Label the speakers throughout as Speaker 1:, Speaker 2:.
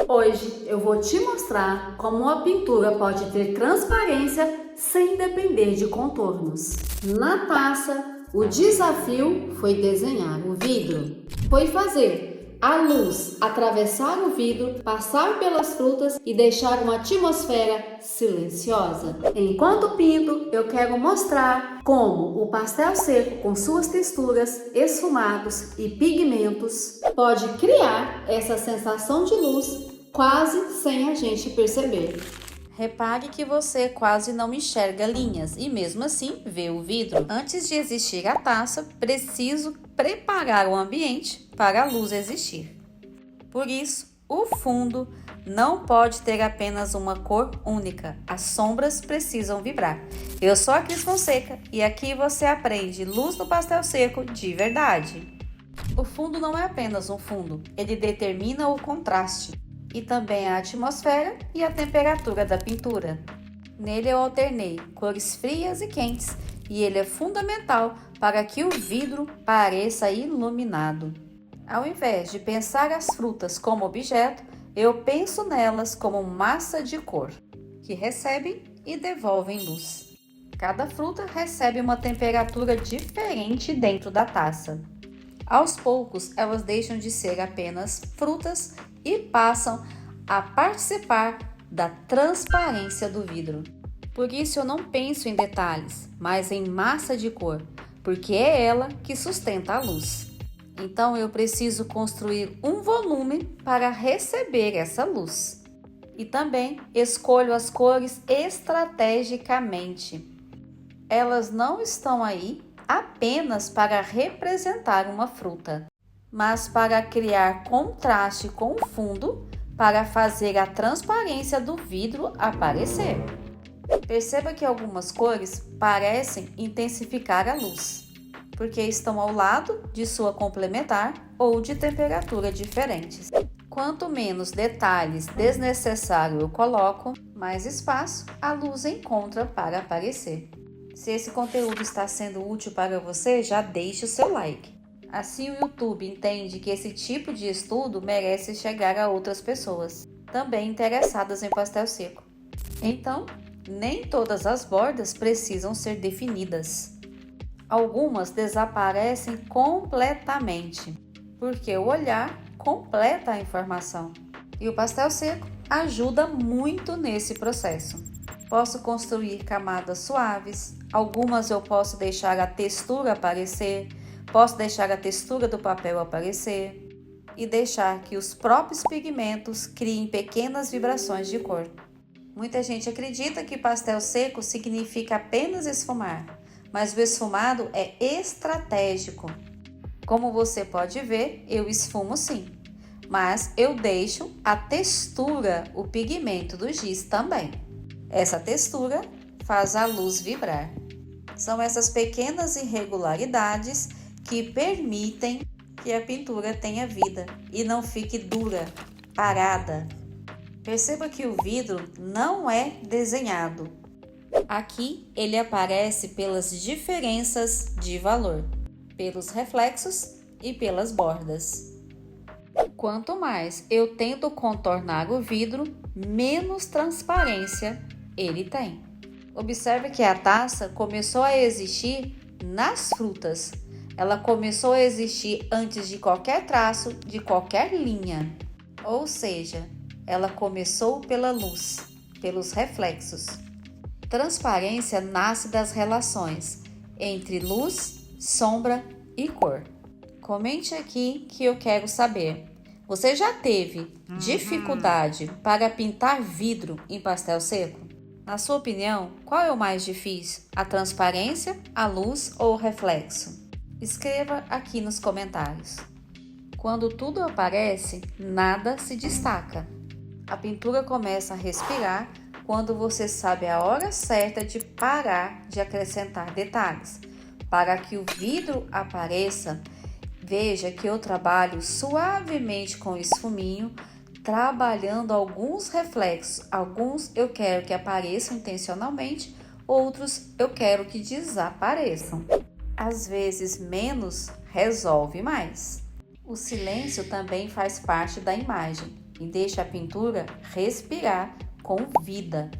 Speaker 1: Hoje eu vou te mostrar como uma pintura pode ter transparência sem depender de contornos. Na taça, o desafio foi desenhar o vidro, foi fazer a luz atravessar o vidro, passar pelas frutas e deixar uma atmosfera silenciosa. Enquanto pinto, eu quero mostrar como o pastel seco, com suas texturas, esfumados e pigmentos, pode criar essa sensação de luz quase sem a gente perceber.
Speaker 2: Repare que você quase não enxerga linhas e mesmo assim vê o vidro. Antes de existir a taça, preciso preparar o ambiente para a luz existir. Por isso, o fundo não pode ter apenas uma cor única. As sombras precisam vibrar. Eu sou a Cris Fonseca e aqui você aprende luz no pastel seco de verdade. O fundo não é apenas um fundo, ele determina o contraste e também a atmosfera e a temperatura da pintura. Nele eu alternei cores frias e quentes e ele é fundamental para que o vidro pareça iluminado. Ao invés de pensar as frutas como objeto, eu penso nelas como massa de cor, que recebem e devolvem luz. Cada fruta recebe uma temperatura diferente dentro da taça. Aos poucos, elas deixam de ser apenas frutas e passam a participar da transparência do vidro. Por isso eu não penso em detalhes, mas em massa de cor, porque é ela que sustenta a luz. Então eu preciso construir um volume para receber essa luz. E também escolho as cores estrategicamente. Elas não estão aí apenas para representar uma fruta, mas para criar contraste com o fundo, para fazer a transparência do vidro aparecer. Perceba que algumas cores parecem intensificar a luz, porque estão ao lado de sua complementar ou de temperatura diferentes. Quanto menos detalhes desnecessários eu coloco, mais espaço a luz encontra para aparecer. Se esse conteúdo está sendo útil para você, já deixe o seu like. Assim o YouTube entende que esse tipo de estudo merece chegar a outras pessoas, também interessadas em pastel seco. Então, nem todas as bordas precisam ser definidas. Algumas desaparecem completamente, porque o olhar completa a informação. E o pastel seco ajuda muito nesse processo. Posso construir camadas suaves, algumas eu posso deixar a textura aparecer, posso deixar a textura do papel aparecer e deixar que os próprios pigmentos criem pequenas vibrações de cor. Muita gente acredita que pastel seco significa apenas esfumar, mas o esfumado é estratégico. Como você pode ver, eu esfumo sim, mas eu deixo a textura, o pigmento do giz também. Essa textura faz a luz vibrar. São essas pequenas irregularidades que permitem que a pintura tenha vida e não fique dura, parada. Perceba que o vidro não é desenhado. Aqui ele aparece pelas diferenças de valor, pelos reflexos e pelas bordas. Quanto mais eu tento contornar o vidro, menos transparência ele tem. Observe que a taça começou a existir nas frutas. Ela começou a existir antes de qualquer traço, de qualquer linha. Ou seja, ela começou pela luz, pelos reflexos. Transparência nasce das relações entre luz, sombra e cor. Comente aqui que eu quero saber. Você já teve dificuldade para pintar vidro em pastel seco? Na sua opinião, qual é o mais difícil? A transparência, a luz ou o reflexo? Escreva aqui nos comentários. Quando tudo aparece, nada se destaca. A pintura começa a respirar quando você sabe a hora certa de parar de acrescentar detalhes. Para que o vidro apareça, veja que eu trabalho suavemente com o esfuminho, trabalhando alguns reflexos. Alguns eu quero que apareçam intencionalmente, outros eu quero que desapareçam. Às vezes, menos resolve mais. O silêncio também faz parte da imagem. e deixe a pintura respirar com vida.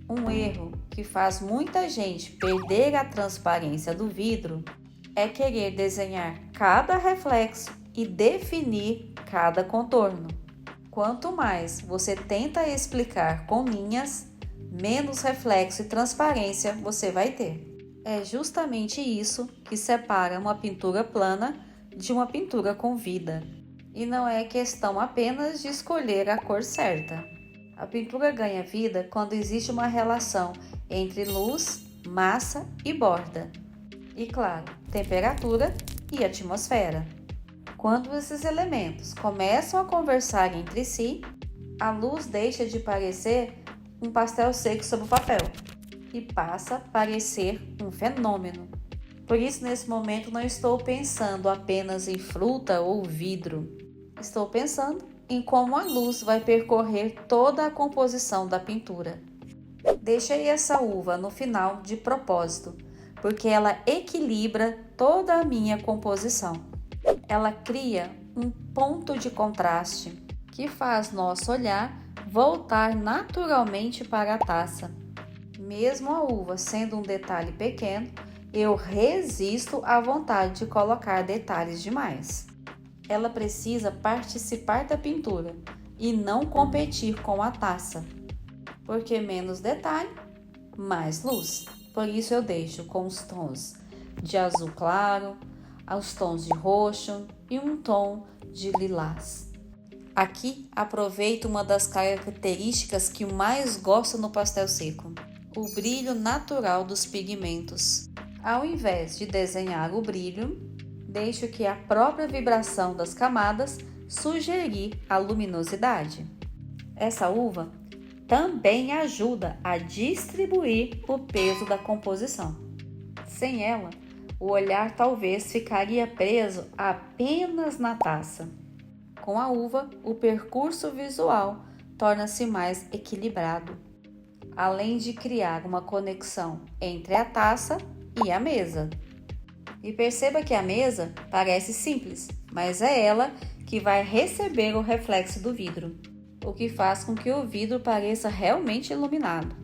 Speaker 2: Um erro que faz muita gente perder a transparência do vidro é querer desenhar cada reflexo e definir cada contorno. Quanto mais você tenta explicar com linhas, menos reflexo e transparência você vai ter. É justamente isso que separa uma pintura plana de uma pintura com vida. E não é questão apenas de escolher a cor certa. A pintura ganha vida quando existe uma relação entre luz, massa e borda. E claro, temperatura e atmosfera. Quando esses elementos começam a conversar entre si, a luz deixa de parecer um pastel seco sobre o papel e passa a parecer um fenômeno. Por isso, nesse momento, não estou pensando apenas em fruta ou vidro. Estou pensando em como a luz vai percorrer toda a composição da pintura. Deixei essa uva no final de propósito, porque ela equilibra toda a minha composição. Ela cria um ponto de contraste que faz nosso olhar voltar naturalmente para a taça. Mesmo a uva sendo um detalhe pequeno, eu resisto à vontade de colocar detalhes demais. Ela precisa participar da pintura e não competir com a taça, porque menos detalhe, mais luz. Por isso eu deixo com os tons de azul claro, aos tons de roxo e um tom de lilás. Aqui aproveito uma das características que mais gosto no pastel seco: o brilho natural dos pigmentos. Ao invés de desenhar o brilho, deixo que a própria vibração das camadas sugerir a luminosidade. Essa uva também ajuda a distribuir o peso da composição. Sem ela, o olhar talvez ficaria preso apenas na taça. Com a uva, o percurso visual torna-se mais equilibrado, além de criar uma conexão entre a taça e a mesa. E perceba que a mesa parece simples, mas é ela que vai receber o reflexo do vidro, o que faz com que o vidro pareça realmente iluminado.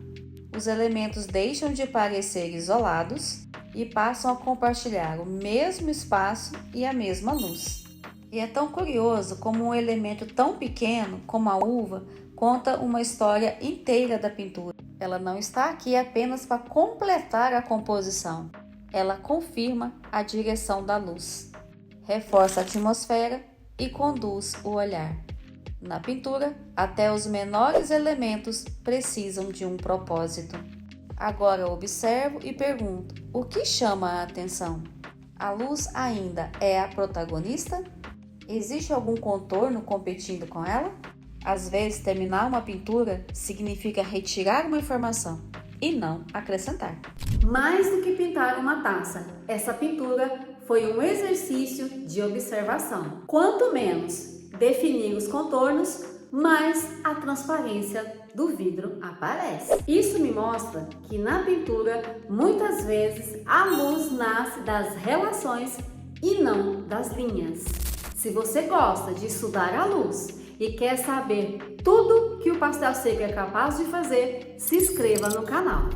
Speaker 2: Os elementos deixam de parecer isolados e passam a compartilhar o mesmo espaço e a mesma luz. E é tão curioso como um elemento tão pequeno como a uva conta uma história inteira da pintura. Ela não está aqui apenas para completar a composição. Ela confirma a direção da luz, reforça a atmosfera e conduz o olhar. Na pintura, até os menores elementos precisam de um propósito. Agora observo e pergunto: o que chama a atenção? A luz ainda é a protagonista? Existe algum contorno competindo com ela? Às vezes, terminar uma pintura significa retirar uma informação e não acrescentar.
Speaker 1: Mais do que pintar uma taça, essa pintura foi um exercício de observação. Quanto menos definir os contornos, mais a transparência do vidro aparece. Isso me mostra que na pintura, muitas vezes, a luz nasce das relações e não das linhas. Se você gosta de estudar a luz e quer saber tudo que o pastel seco é capaz de fazer, se inscreva no canal.